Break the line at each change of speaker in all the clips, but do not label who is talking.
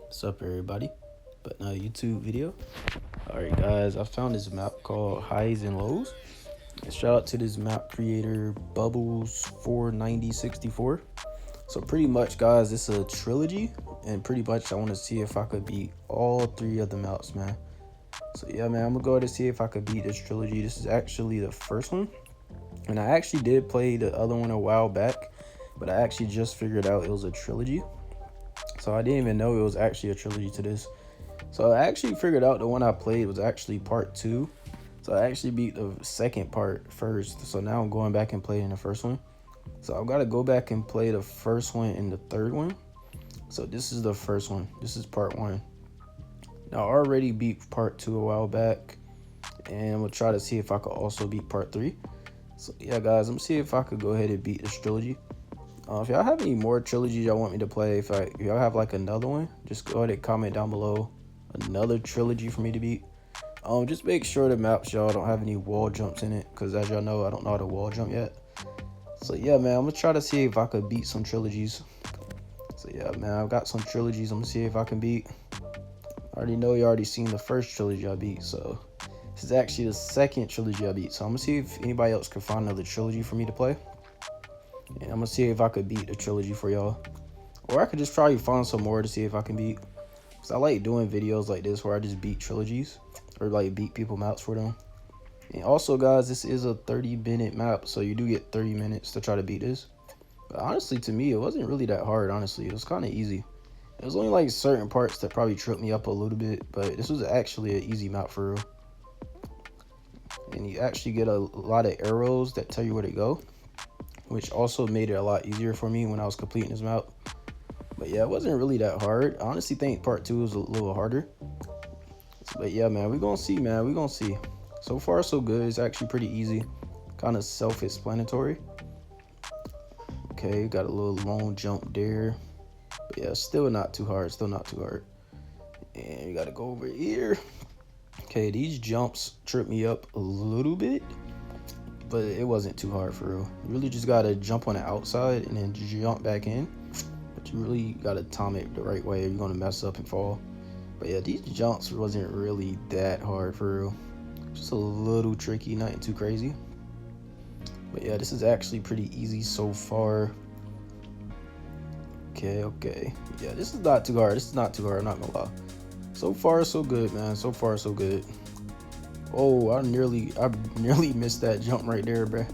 What's up, everybody? But another YouTube video. Alright, guys, I found this map called Highs and Lows. And shout out to this map creator, Bubbles49064. So, pretty much, guys, this is a trilogy, and pretty much I want to see if I could beat all three of the maps, man. So, yeah, man, I'm gonna go ahead and see if I could beat this trilogy. This is actually the first one, and I actually did play the other one a while back, but I actually just figured out it was a trilogy. So I didn't even know it was actually a trilogy to this. So I actually figured out the one I played was actually part 2. So I actually beat the second part first. So now I'm going back and playing the first one. So I've got to go back and play the first one and the third one. So this is the first one. This is part 1. Now I already beat part 2 a while back. And I'm going to try to see if I could also beat part 3. So yeah, guys, I'm going to see if I could go ahead and beat this trilogy. If y'all have any more trilogies y'all want me to play, if y'all have like another one, just go ahead and comment down below another trilogy for me to beat. Just make sure the maps y'all don't have any wall jumps in it, because as y'all know, I don't know how to wall jump yet. So yeah, man, I'm gonna try to see if I could beat some trilogies. So yeah, man, I've got some trilogies I'm gonna see if I can beat. I already know you already seen the first trilogy I beat, so this is actually the second trilogy I beat. So I'm gonna see if anybody else can find another trilogy for me to play. And I'm gonna see if I could beat the trilogy for y'all, or I could just try to find some more to see if I can beat. Cause I like doing videos like this where I just beat trilogies or like beat people maps for them. And also, guys, this is a 30-minute map, so you do get 30 minutes to try to beat this. But honestly, to me, it wasn't really that hard. Honestly, it was kind of easy. It was only like certain parts that probably tripped me up a little bit, but this was actually an easy map for real. And you actually get a lot of arrows that tell you where to go, which also made it a lot easier for me when I was completing this map. But yeah, it wasn't really that hard. I honestly think part 2 was a little harder. But yeah, man, we're gonna see, man. We're gonna see. So far, so good. It's actually pretty easy. Kind of self-explanatory. Okay, got a little long jump there. But yeah, still not too hard. Still not too hard. And you gotta go over here. Okay, these jumps trip me up a little bit, but it wasn't too hard for real. You really just gotta jump on the outside and then jump back in. But you really gotta time it the right way or you're gonna mess up and fall. But yeah, these jumps wasn't really that hard for real. Just a little tricky, nothing too crazy. But yeah, this is actually pretty easy so far. Okay. Yeah, this is not too hard. This is not too hard, I'm not gonna lie. So far, so good, man. So far, so good. Oh, I nearly missed that jump right there, bruh.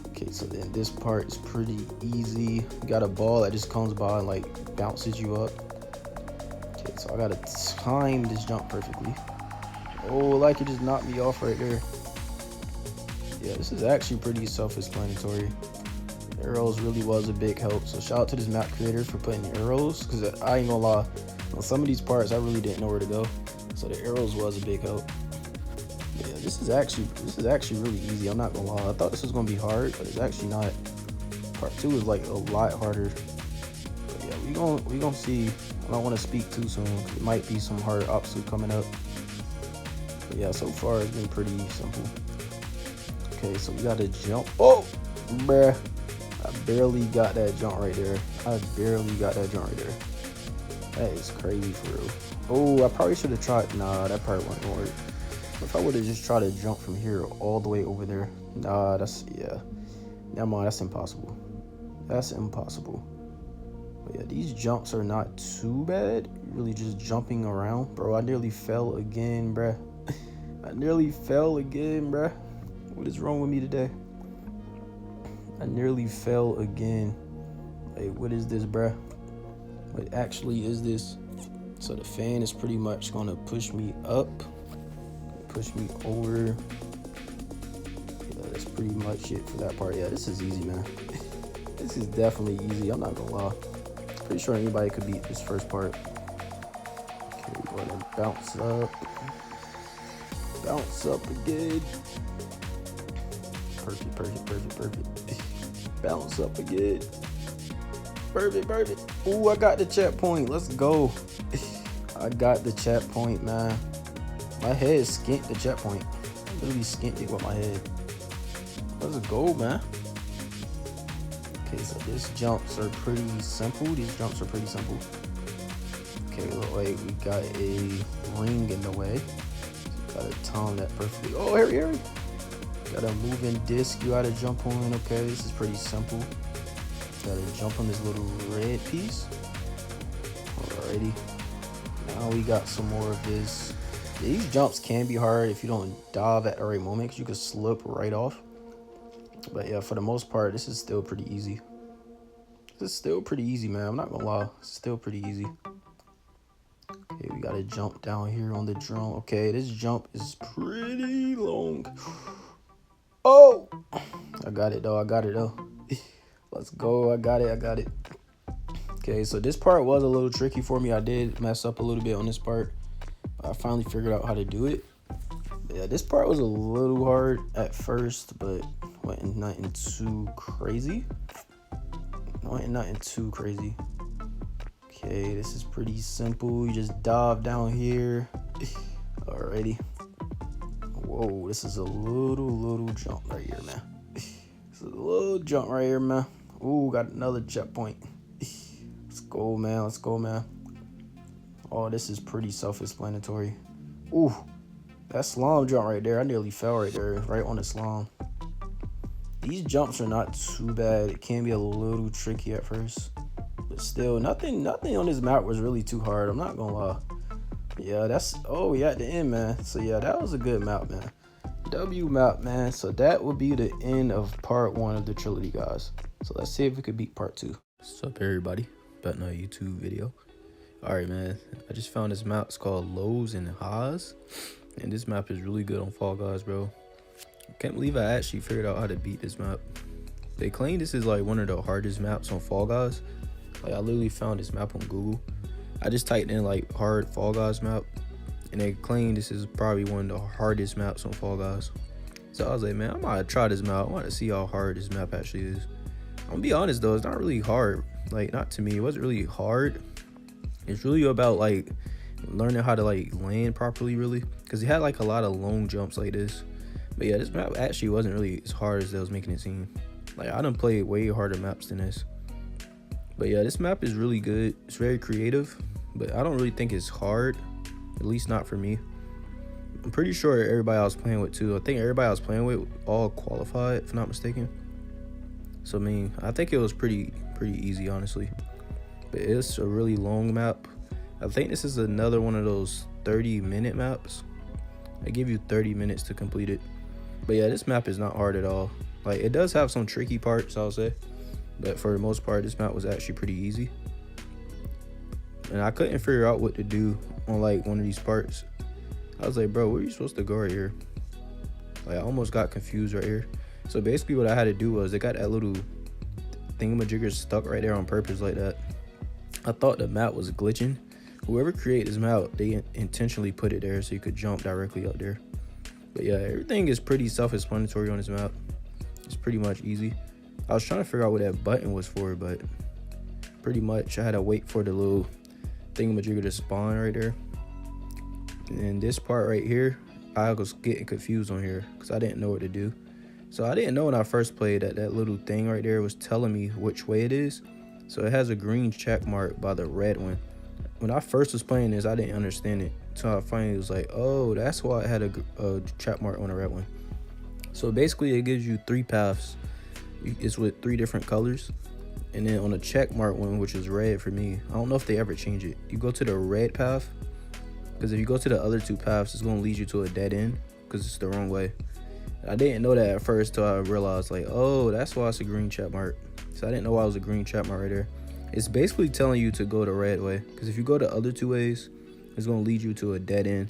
Okay, so then this part is pretty easy. You got a ball that just comes by and like bounces you up. Okay, so I gotta time this jump perfectly. Oh, like it just knocked me off right there. Yeah, this is actually pretty self-explanatory. Arrows really was a big help. So shout out to this map creator for putting the arrows, because I ain't gonna lie, on some of these parts I really didn't know where to go. So the arrows was a big help. Yeah, this is actually really easy. I'm not gonna lie. I thought this was gonna be hard, but it's actually not. Part 2 is like a lot harder. But yeah, we gonna see. I don't want to speak too soon. It might be some hard obstacle coming up. But yeah, so far it's been pretty simple. Okay, so we gotta jump. Oh, bruh. I barely got that jump right there. That is crazy for real. Oh, I probably should have tried. Nah, that part wasn't gonna work. If I would have just tried to jump from here all the way over there. Nah, yeah. Never mind, that's impossible. That's impossible. But yeah, these jumps are not too bad. You're really just jumping around. Bro, I nearly fell again, bruh. What is wrong with me today? I nearly fell again. Like, what is this, bruh? What actually is this? So the fan is pretty much gonna push me up. Push me over. Yeah, that's pretty much it for that part. Yeah, this is easy, man. This is definitely easy. I'm not gonna lie. Pretty sure anybody could beat this first part. Okay, we go ahead and bounce up. Bounce up again. Perfect. Bounce up again. Perfect. Ooh, I got the checkpoint. Let's go. I got the checkpoint, man. My head skint the checkpoint. I literally skint it with my head. Let's go, man. Okay, so these jumps are pretty simple. Wait, we got a ring in the way. Gotta time that perfectly. Oh, Harry. Got a moving disc you gotta jump on. Okay, this is pretty simple. Gotta jump on this little red piece. Alrighty. Now we got some more of this. These jumps can be hard if you don't dive at the right moment, because you can slip right off. But yeah, for the most part, this is still pretty easy. This is still pretty easy, man. I'm not gonna lie. It's still pretty easy. Okay, we gotta jump down here on the drone. Okay, this jump is pretty long. Oh! I got it, though. Let's go. I got it. Okay, so this part was a little tricky for me. I did mess up a little bit on this part. I finally figured out how to do it. But yeah, this part was a little hard at first, but nothing too crazy. Okay, this is pretty simple. You just dive down here. Alrighty. Whoa, this is a little jump right here, man. It's a little jump right here, man. Ooh, got another checkpoint. Let's go, man. Oh, this is pretty self-explanatory. Ooh, that slime jump right there. I nearly fell right there, right on the slime. These jumps are not too bad. It can be a little tricky at first, but still, nothing on this map was really too hard. I'm not gonna lie. Yeah, we at the end, man. So yeah, that was a good map, man. W map, man. So that would be the end of part 1 of the trilogy, guys. So let's see if we could beat part 2. What's up, everybody? Back in a YouTube video. All right, man. I just found this map. It's called Lows and Highs, and this map is really good on Fall Guys, bro. Can't believe I actually figured out how to beat this map. They claim this is like one of the hardest maps on Fall Guys. Like, I literally found this map on Google. I just typed in like hard Fall Guys map, and they claim this is probably one of the hardest maps on Fall Guys. So I was like, man, I might try this map. I want to see how hard this map actually is. I'm gonna be honest though, it's not really hard. Like, not to me, it wasn't really hard. It's really about like learning how to like land properly, really, because it had like a lot of long jumps like this. But yeah, this map actually wasn't really as hard as they was making it seem. Like, I done played way harder maps than this. But yeah, this map is really good. It's very creative, but I don't really think it's hard, at least not for me. I'm pretty sure everybody I was playing with too. I think everybody I was playing with all qualified, if I'm not mistaken. So I mean, I think it was pretty easy, honestly. But it's a really long map. I think this is another one of those 30-minute maps. They give you 30 minutes to complete it. But yeah, this map is not hard at all. Like, it does have some tricky parts, I'll say, but for the most part, this map was actually pretty easy. And I couldn't figure out what to do on like one of these parts. I was like, bro, where are you supposed to go right here? Like, I almost got confused right here. So basically what I had to do was, they got that little thingamajigger stuck right there on purpose like that. I thought the map was glitching. Whoever created this map, they intentionally put it there so you could jump directly up there. But yeah, everything is pretty self-explanatory on this map. It's pretty much easy. I was trying to figure out what that button was for, but pretty much I had to wait for the little thingamajigger to spawn right there. And this part right here, I was getting confused on here because I didn't know what to do. So I didn't know when I first played that that little thing right there was telling me which way it is. So it has a green check mark by the red one. When I first was playing this, I didn't understand it. So I finally was like, oh, that's why it had a check mark on the red one. So basically it gives you 3 paths. It's with 3 different colors. And then on the check mark one, which is red for me, I don't know if they ever change it. You go to the red path, because if you go to the other 2 paths, it's going to lead you to a dead end because it's the wrong way. I didn't know that at first till I realized, like, oh, that's why it's a green check mark. So I didn't know why it was a green check mark right there. It's basically telling you to go the red way, because if you go the other 2 ways, it's going to lead you to a dead end.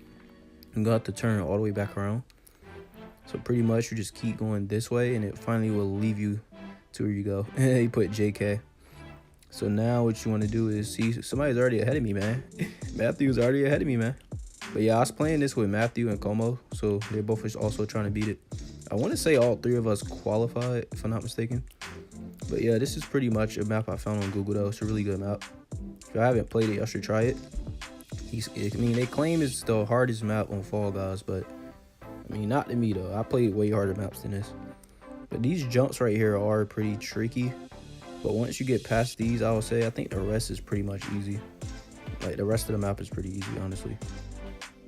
You're going to have to turn all the way back around. So pretty much you just keep going this way, and it finally will leave you to where you go. You put JK. So now what you want to do is, see, somebody's already ahead of me, man. Matthew's already ahead of me, man. But yeah, I was playing this with Matthew and Como, so they're both also trying to beat it. I want to say all 3 of us qualified, if I'm not mistaken. But yeah, this is pretty much a map I found on Google, though. It's a really good map. If y'all haven't played it, y'all should try it. I mean, they claim it's the hardest map on Fall Guys, but I mean, not to me, though. I played way harder maps than this. But these jumps right here are pretty tricky. But once you get past these, I would say, I think the rest is pretty much easy. Like the rest of the map is pretty easy, honestly.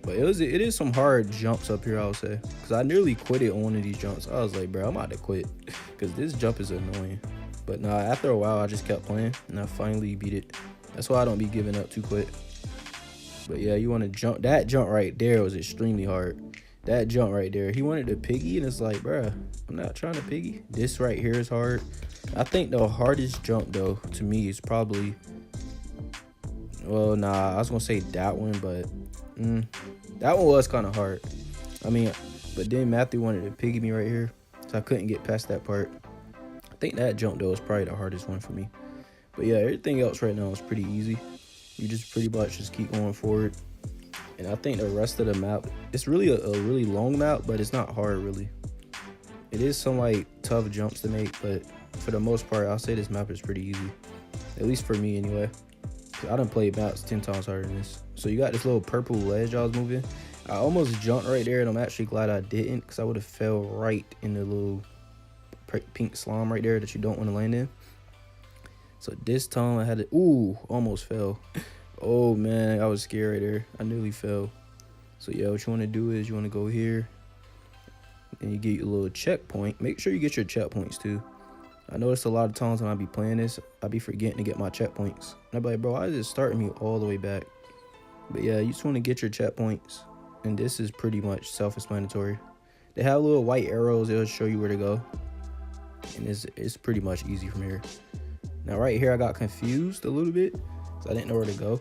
But it is some hard jumps up here, I would say, because I nearly quit it on one of these jumps. I was like, bro, I'm about to quit because this jump is annoying. But nah, after a while, I just kept playing and I finally beat it. That's why I don't be giving up too quick. But yeah, you want to jump. That jump right there was extremely hard. That jump right there. He wanted to piggy, and it's like, bruh, I'm not trying to piggy. This right here is hard. I think the hardest jump, though, to me is probably... Well, nah, I was going to say that one, but... that one was kind of hard. I mean, but then Matthew wanted to piggy me right here, so I couldn't get past that part. I think that jump, though, is probably the hardest one for me. But yeah, everything else right now is pretty easy. You just pretty much just keep going forward. And I think the rest of the map, it's really a really long map, but it's not hard, really. It is some, like, tough jumps to make, but for the most part, I'll say this map is pretty easy. At least for me, anyway. I done played maps 10 times harder than this. So you got this little purple ledge I was moving. I almost jumped right there, and I'm actually glad I didn't, because I would have fell right in the little pink slime right there that you don't want to land in. So this time I had to, ooh, almost fell. Oh man, I was scared right there. I nearly fell. So yeah, what you want to do is you want to go here and you get your little checkpoint. Make sure you get your checkpoints too. I noticed a lot of times when I be playing this, I be forgetting to get my checkpoints. And I be like, bro, why is it starting me all the way back? But yeah, you just want to get your checkpoints. And this is pretty much self-explanatory. They have little white arrows. It'll show you where to go. And it's pretty much easy from here. Now right here, I got confused a little bit. So I didn't know where to go.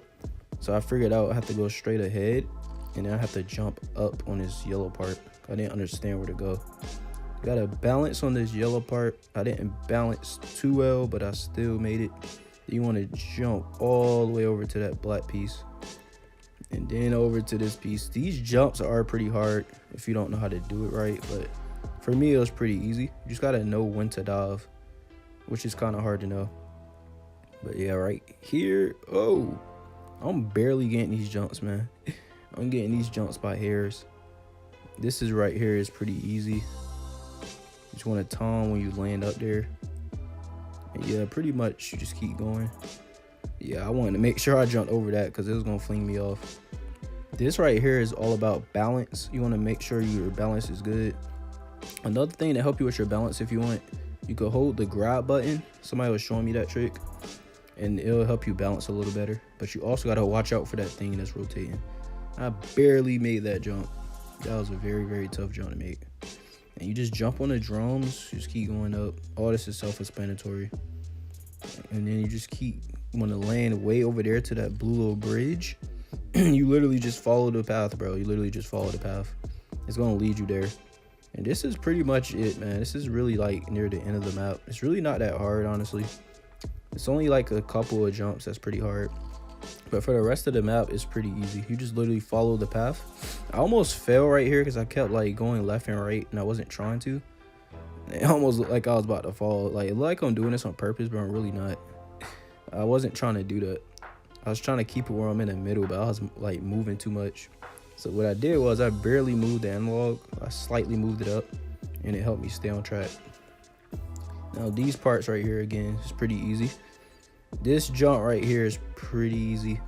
So I figured out I have to go straight ahead. And then I have to jump up on this yellow part. I didn't understand where to go. Gotta balance on this yellow part. I didn't balance too well, but I still made it. You want to jump all the way over to that black piece. And then over to this piece. These jumps are pretty hard if you don't know how to do it right. But for me, it was pretty easy. You just gotta know when to dive, which is kind of hard to know. But yeah, right here. Oh, I'm barely getting these jumps, man. I'm getting these jumps by hairs. This is right here is pretty easy. Just want to time when you land up there. And yeah, pretty much you just keep going. Yeah, I wanted to make sure I jumped over that because it was going to fling me off. This right here is all about balance. You want to make sure your balance is good. Another thing to help you with your balance, if you want, you could hold the grab button. Somebody was showing me that trick. And it'll help you balance a little better. But you also got to watch out for that thing that's rotating. I barely made that jump. That was a very, very tough jump to make. And you just jump on the drums, just keep going up. All this is self-explanatory. And then you just keep, want to land way over there to that blue little bridge. You literally just follow the path, bro. You literally just follow the path. It's going to lead you there. And this is pretty much it, man. This is really like near the end of the map. It's really not that hard, honestly. It's only like a couple of jumps that's pretty hard. But for the rest of the map, it's pretty easy. You just literally follow the path. I almost fell right here because I kept like going left and right and I wasn't trying to. It almost looked like I was about to fall. Like, it looked like I'm doing this on purpose, but I'm really not. I wasn't trying to do that. I was trying to keep it where I'm in the middle, but I was like moving too much. So what I did was I barely moved the analog. I slightly moved it up and it helped me stay on track. Now these parts right here, again, is pretty easy. This jump right here is pretty easy.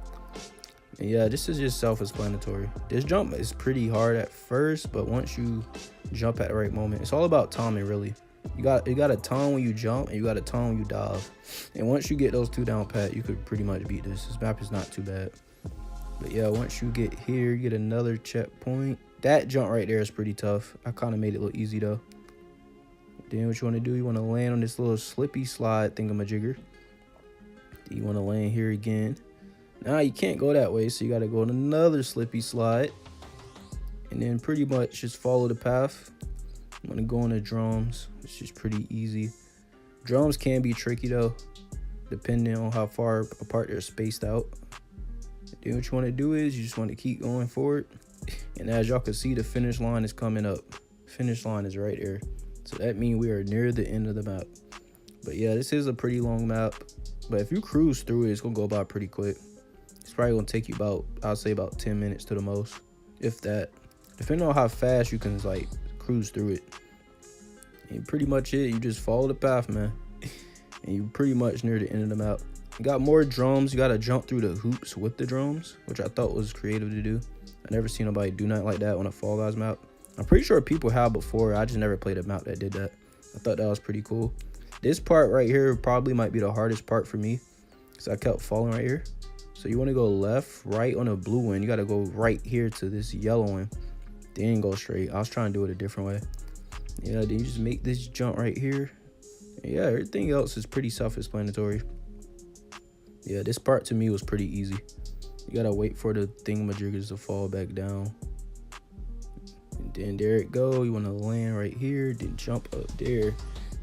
And yeah, this is just self-explanatory. This jump is pretty hard at first, but once you jump at the right moment, it's all about timing, really. You got a time when you jump and you got a time when you dive. And once you get those two down pat, you could pretty much beat this. This map is not too bad. But yeah, once you get here, you get another checkpoint. That jump right there is pretty tough. I kind of made it look easy though. Then what you want to do, you want to land on this little slippy slide thingamajigger. You want to land here again. Now you can't go that way, so you got to go on another slippy slide. And then pretty much just follow the path. I'm going to go on the drums. It's just pretty easy. Drums can be tricky though, depending on how far apart they're spaced out. Then what you want to do is you just want to keep going forward. And as y'all can see, the finish line is coming up. Finish line is right there. So that means we are near the end of the map. But yeah, this is a pretty long map. But if you cruise through it, it's going to go by pretty quick. It's probably going to take you about, I'll say about 10 minutes to the most. If that. Depending on how fast you can like cruise through it. And pretty much it. You just follow the path, man. And you're pretty much near the end of the map. You got more drums. You got to jump through the hoops with the drums, which I thought was creative to do. I never seen nobody do nothing like that on a Fall Guys map. I'm pretty sure people have before. I just never played a map that did that. I thought that was pretty cool. This part right here probably might be the hardest part for me, because I kept falling right here. So you want to go left, right on a blue one. You got to go right here to this yellow one. Then go straight. I was trying to do it a different way. Yeah, then you just make this jump right here. And yeah, everything else is pretty self-explanatory. Yeah, this part to me was pretty easy. You got to wait for the thingamajiggers to fall back down. And then there it go. You want to land right here, then jump up there.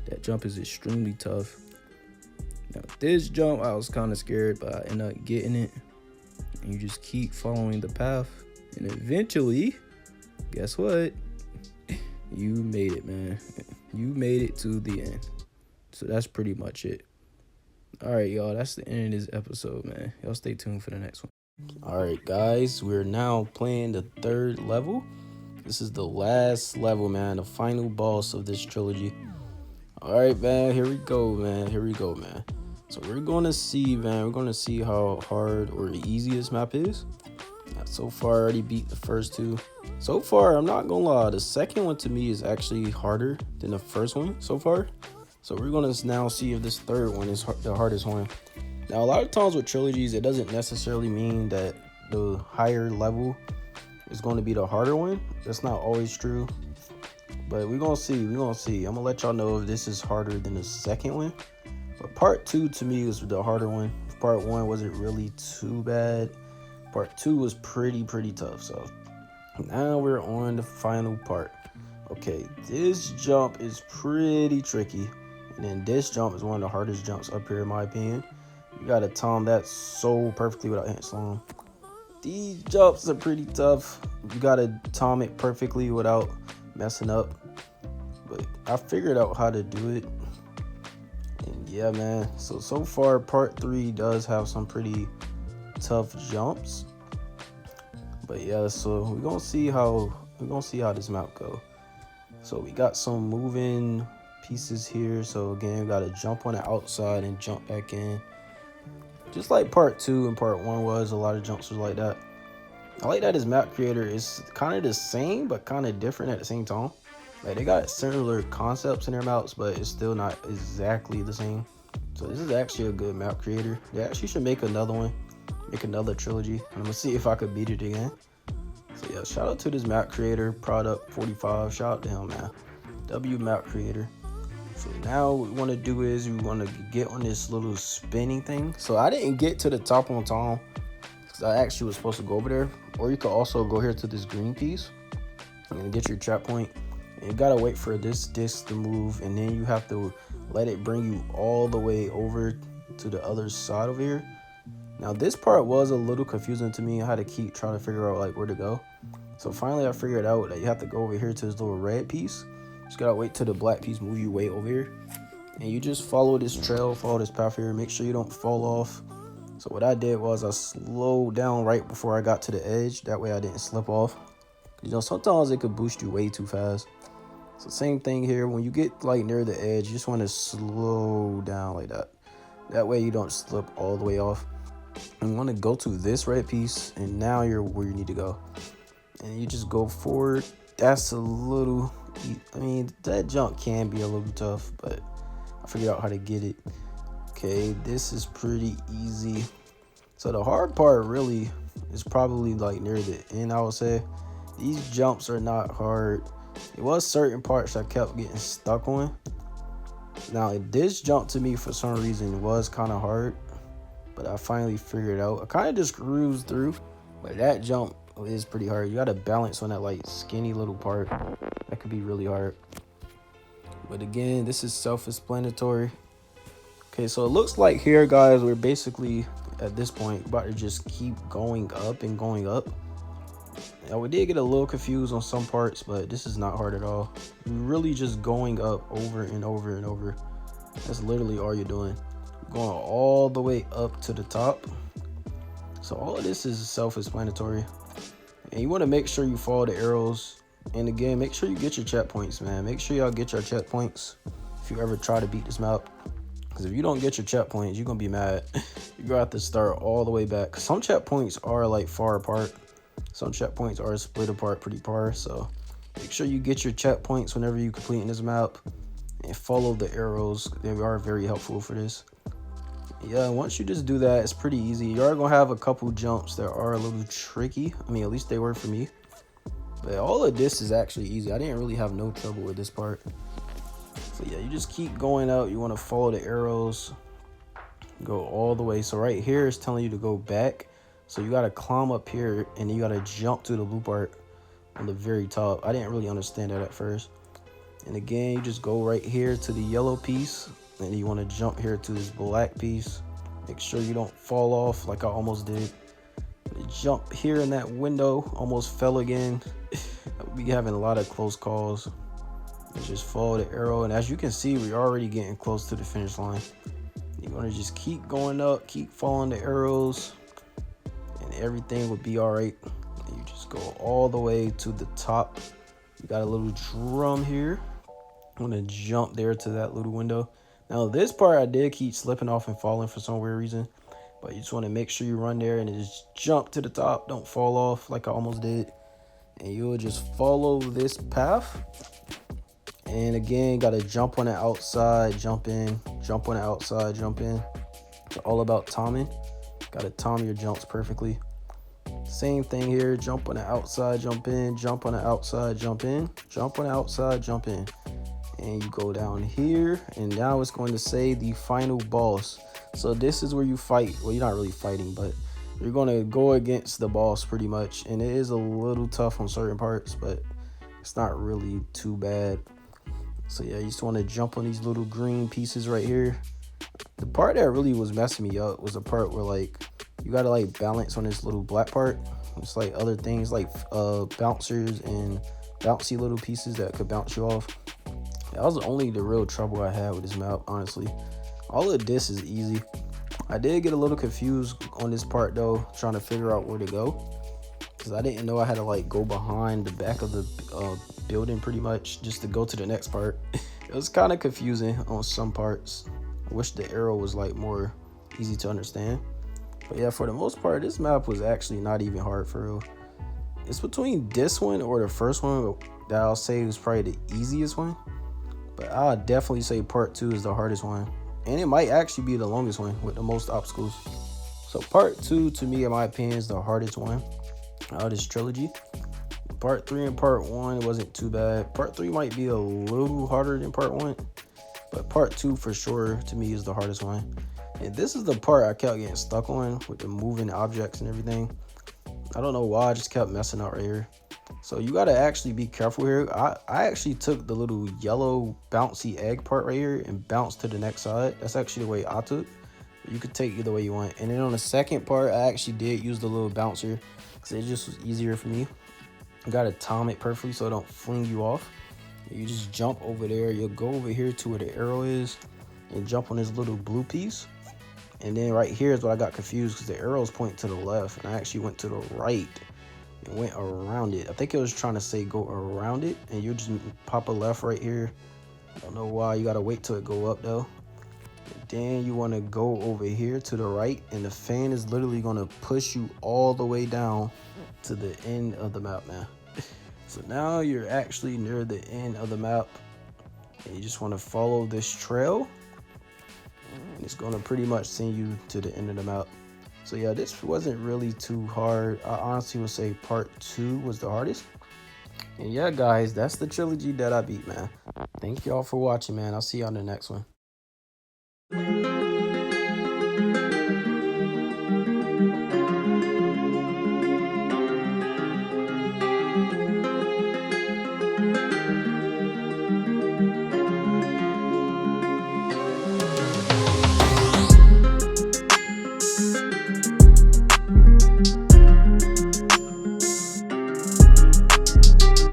That jump is extremely tough. Now this jump, I was kind of scared, but I ended up getting it. And you just keep following the path. And eventually, guess what? You made it, man. You made it to the end. So that's pretty much it. All right, y'all. That's the end of this episode, man. Y'all stay tuned for the next one. All right, guys. We're now playing the third level. This is the last level, man. The final boss of this trilogy. All right, man. Here we go, man. Here we go, man. So we're going to see, man. We're going to see how hard or easy this map is. So far, I already beat the first two. So far, I'm not going to lie. The second one to me is actually harder than the first one so far. So we're going to now see if this third one is the hardest one. Now, a lot of times with trilogies, it doesn't necessarily mean that the higher level is going to be the harder one. That's not always true. But we're going to see. We're going to see. I'm going to let y'all know if this is harder than the second one. But part 2 to me was the harder one. Part 1 wasn't really too bad. Part 2 was pretty tough. So now we're on the final part. Okay, this jump is pretty tricky. And then this jump is one of the hardest jumps up here in my opinion. You got to time that so perfectly without hitting slow. These jumps are pretty tough. You got to time it perfectly without messing up. But I figured out how to do it. And yeah, man. So far, part 3 does have some pretty tough jumps. But yeah, so we're gonna see how this map go. So we got some moving pieces here. So again, we gotta jump on the outside and jump back in. Just like part 2 and part 1 was, a lot of jumps was like that. I like that his map creator is kind of the same, but kind of different at the same time. Like they got similar concepts in their maps, but it's still not exactly the same. So this is actually a good map creator. They actually should make another one, make another trilogy. And I'm gonna see if I could beat it again. So yeah, shout out to this map creator, Product 45. Shout out to him, man. W map creator. So now what we want to do is we want to get on this little spinning thing. So I didn't get to the top on time because I actually was supposed to go over there. Or you could also go here to this green piece and get your trap point. And you gotta wait for this disc to move, and then you have to let it bring you all the way over to the other side over here. Now this part was a little confusing to me. I had to keep trying to figure out like where to go. So finally I figured out that you have to go over here to this little red piece. Just gotta wait till the black piece move you way over here. And you just follow this trail, follow this path here. Make sure you don't fall off. So what I did was I slowed down right before I got to the edge. That way I didn't slip off. You know, sometimes it could boost you way too fast. So same thing here. When you get like near the edge, you just want to slow down like that. That way you don't slip all the way off. And you want to go to this red piece, and now you're where you need to go. And you just go forward. That's a little, I mean, that jump can be a little tough, but I figured out how to get it. Okay, this is pretty easy. So the hard part really is probably like near the end, I would say. These jumps are not hard. It was certain parts I kept getting stuck on. Now this jump to me for some reason was kind of hard, but I finally figured it out. I kind of just cruised through, but that jump is pretty hard. You got to balance on that like skinny little part. That could be really hard. But again, this is self-explanatory. Okay, so it looks like here, guys, we're basically at this point about to just keep going up and going up. Now we did get a little confused on some parts, but this is not hard at all. You're really just going up over and over and over. That's literally all you're doing. You're going all the way up to the top. So all of this is self-explanatory. And you want to make sure you follow the arrows. And again, make sure you get your checkpoints, man. Make sure y'all get your checkpoints if you ever try to beat this map. Because if you don't get your checkpoints, you're gonna be mad. You're gonna have to start all the way back. Some checkpoints are like far apart. Some checkpoints are split apart pretty far. So make sure you get your checkpoints whenever you complete in this map. And follow the arrows. They are very helpful for this. Yeah, once you just do that, it's pretty easy. You are gonna have a couple jumps that are a little tricky. I mean, at least they were for me. But all of this is actually easy. I didn't really have no trouble with this part. So yeah, you just keep going out. You want to follow the arrows, go all the way. So right here is telling you to go back. So you got to climb up here and then you got to jump to the blue part on the very top. I didn't really understand that at first. And again, you just go right here to the yellow piece and you want to jump here to this black piece. Make sure you don't fall off like I almost did. Jump here in that window, almost fell again. I'll be having a lot of close calls. And just follow the arrow, and as you can see, we're already getting close to the finish line. You're gonna just keep going up, keep following the arrows, and everything will be all right. And you just go all the way to the top. You got a little drum here. I'm gonna jump there to that little window. Now this part I did keep slipping off and falling for some weird reason, but you just want to make sure you run there and just jump to the top. Don't fall off like I almost did. And you'll just follow this path. And again, got to jump on the outside, jump in, jump on the outside, jump in. It's all about timing. Got to time your jumps perfectly. Same thing here. Jump on the outside, jump in, jump on the outside, jump in, jump on the outside, jump in. And you go down here. And now it's going to say the final boss. So this is where you fight. Well, you're not really fighting, but you're going to go against the boss pretty much. And it is a little tough on certain parts, but it's not really too bad. So yeah, you just want to jump on these little green pieces right here. The part that really was messing me up was the part where like you gotta like balance on this little black part. It's like other things like bouncers and bouncy little pieces that could bounce you off. That was only the real trouble I had with this map, honestly. All of this is easy. I did get a little confused on this part though, trying to figure out where to go. Because I didn't know I had to like go behind the back of the building pretty much just to go to the next part. It was kind of confusing on some parts. I wish the arrow was like more easy to understand. But yeah, for the most part, this map was actually not even hard for real. It's between this one or the first one that I'll say was probably the easiest one. But I'll definitely say part 2 is the hardest one. And it might actually be the longest one with the most obstacles. So part 2 to me, in my opinion, is the hardest one out of this trilogy. Part 3 and part 1 wasn't too bad. Part 3 might be a little harder than part 1, but part 2 for sure to me is the hardest one. And this is the part I kept getting stuck on with the moving objects and everything. I don't know why, I just kept messing up right here. So you gotta actually be careful here. I actually took the little yellow bouncy egg part right here and bounced to the next side. That's actually the way I took. You could take either way you want. And then on the second part, I actually did use the little bouncer because it just was easier for me. You gotta time it perfectly so it don't fling you off. You just jump over there. You'll go over here to where the arrow is and jump on this little blue piece. And then right here is what I got confused because the arrows point to the left and I actually went to the right and went around it. I think it was trying to say go around it, and you just pop a left right here. I don't know why. You gotta wait till it go up though. And then you want to go over here to the right, and the fan is literally gonna push you all the way down to the end of the map, man. So now you're actually near the end of the map, and you just want to follow this trail, and it's gonna pretty much send you to the end of the map. So yeah, this wasn't really too hard. I honestly would say part 2 was the hardest. And yeah, guys, that's the trilogy that I beat, man. Thank y'all for watching, man. I'll see y'all in the next one.